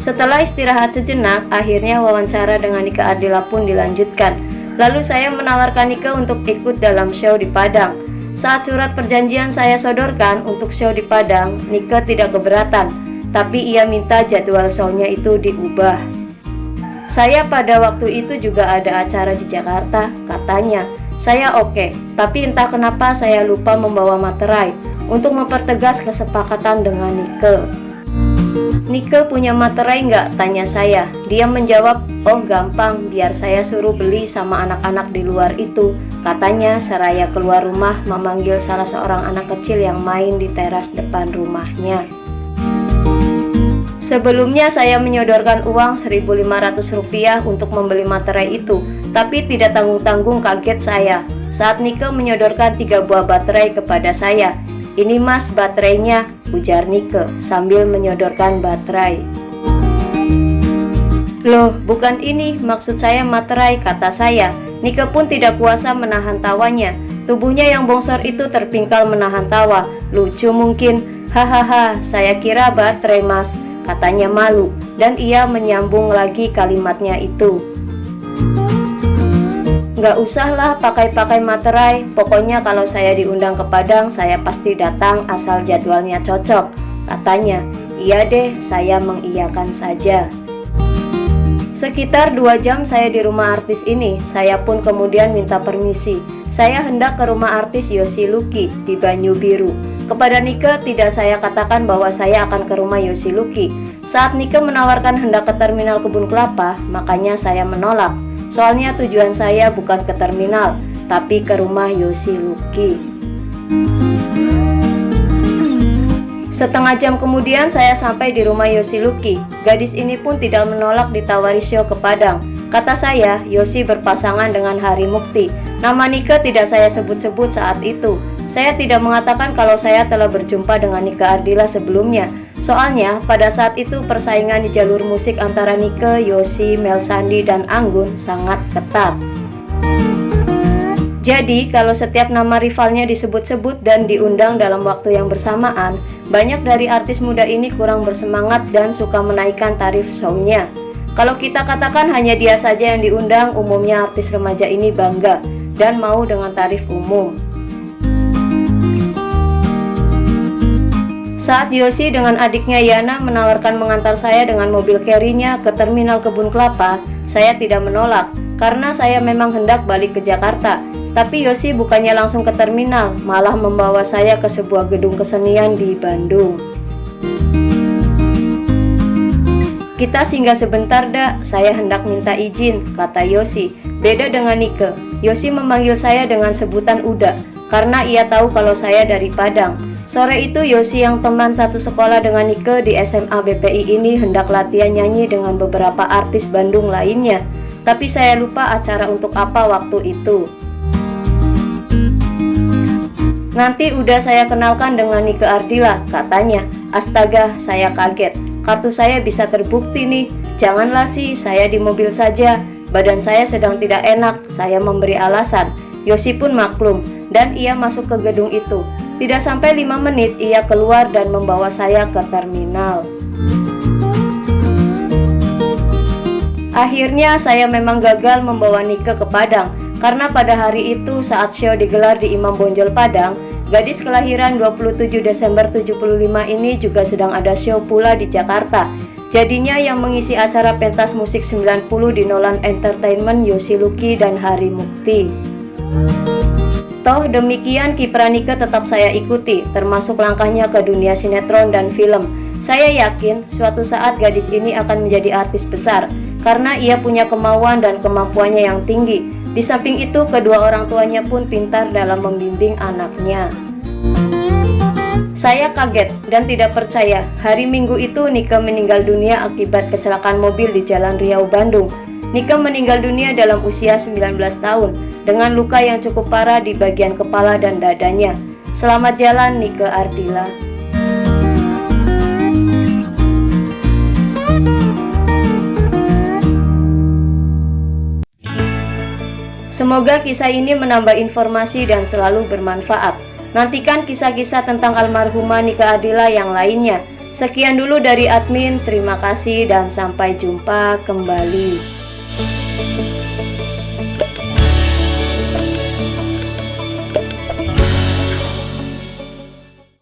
Setelah istirahat sejenak, akhirnya wawancara dengan Nike Ardila pun dilanjutkan. Lalu saya menawarkan Nike untuk ikut dalam show di Padang. Saat surat perjanjian saya sodorkan untuk show di Padang, Nike tidak keberatan, tapi ia minta jadwal show-nya itu diubah. Saya pada waktu itu juga ada acara di Jakarta, katanya. Saya oke, tapi entah kenapa saya lupa membawa materai untuk mempertegas kesepakatan dengan Nike. Nike punya materai nggak? Tanya saya. Dia menjawab, oh gampang, biar saya suruh beli sama anak-anak di luar itu. Katanya seraya keluar rumah memanggil salah seorang anak kecil yang main di teras depan rumahnya. Sebelumnya saya menyodorkan uang Rp1.500 untuk membeli materai itu, tapi tidak tanggung-tanggung kaget saya saat Nike menyodorkan 3 buah baterai kepada saya. Ini mas baterainya, ujar Nike sambil menyodorkan baterai. Loh, bukan ini, maksud saya materai, kata saya. Nike pun tidak kuasa menahan tawanya. Tubuhnya yang bongsor itu terpingkal menahan tawa. Lucu mungkin, hahaha, saya kira baterai mas, katanya malu. Dan ia menyambung lagi kalimatnya itu. Gak usahlah pakai-pakai materai, pokoknya kalau saya diundang ke Padang, saya pasti datang asal jadwalnya cocok, katanya. Iya deh, saya mengiyakan saja. Sekitar 2 jam saya di rumah artis ini, saya pun kemudian minta permisi. Saya hendak ke rumah artis Yosi Luki di Banyu Biru. Kepada Nike tidak saya katakan bahwa saya akan ke rumah Yosi Luki. Saat Nike menawarkan hendak ke terminal Kebun Kelapa, makanya saya menolak. Soalnya tujuan saya bukan ke terminal, tapi ke rumah Yosi Luki. Setengah jam kemudian saya sampai di rumah Yosi Luki. Gadis ini pun tidak menolak ditawari show ke Padang. Kata saya, Yosi berpasangan dengan Hari Mukti. Nama Nike tidak saya sebut-sebut saat itu. Saya tidak mengatakan kalau saya telah berjumpa dengan Nike Ardila sebelumnya. Soalnya pada saat itu persaingan di jalur musik antara Nike, Yosi, Mel Sandi, dan Anggun sangat ketat. Jadi kalau setiap nama rivalnya disebut-sebut dan diundang dalam waktu yang bersamaan, banyak dari artis muda ini kurang bersemangat dan suka menaikkan tarif show-nya. Kalau kita katakan hanya dia saja yang diundang, umumnya artis remaja ini bangga dan mau dengan tarif umum. Saat Yosi dengan adiknya Yana menawarkan mengantar saya dengan mobil carry-nya ke terminal Kebun Kelapa, saya tidak menolak karena saya memang hendak balik ke Jakarta. Tapi Yosi bukannya langsung ke terminal, malah membawa saya ke sebuah gedung kesenian di Bandung. Kita singgah sebentar dak, saya hendak minta izin, kata Yosi. Beda dengan Nike, Yosi memanggil saya dengan sebutan Uda karena ia tahu kalau saya dari Padang. Sore itu Yosi yang teman satu sekolah dengan Nike di SMA BPI ini hendak latihan nyanyi dengan beberapa artis Bandung lainnya. Tapi saya lupa acara untuk apa waktu itu. Nanti udah saya kenalkan dengan Nike Ardila, katanya. Astaga, saya kaget. Kartu saya bisa terbukti nih. Janganlah sih, saya di mobil saja. Badan saya sedang tidak enak, saya memberi alasan. Yosi pun maklum, dan ia masuk ke gedung itu. Tidak sampai 5 menit ia keluar dan membawa saya ke terminal. Akhirnya saya memang gagal membawa Nike ke Padang karena pada hari itu saat show digelar di Imam Bonjol Padang, gadis kelahiran 27 Desember 75 ini juga sedang ada show pula di Jakarta. Jadinya yang mengisi acara pentas musik 90 di Nolan Entertainment Yosi Luki dan Hari Mukti. Toh demikian kiprah Nike tetap saya ikuti, termasuk langkahnya ke dunia sinetron dan film. Saya yakin suatu saat gadis ini akan menjadi artis besar, karena ia punya kemauan dan kemampuannya yang tinggi. Di samping itu, kedua orang tuanya pun pintar dalam membimbing anaknya. Saya kaget dan tidak percaya, hari Minggu itu Nike meninggal dunia akibat kecelakaan mobil di Jalan Riau, Bandung. Nike meninggal dunia dalam usia 19 tahun dengan luka yang cukup parah di bagian kepala dan dadanya. Selamat jalan Nike Ardila. Semoga kisah ini menambah informasi dan selalu bermanfaat. Nantikan kisah-kisah tentang almarhumah Nike Ardila yang lainnya. Sekian dulu dari admin, terima kasih dan sampai jumpa kembali.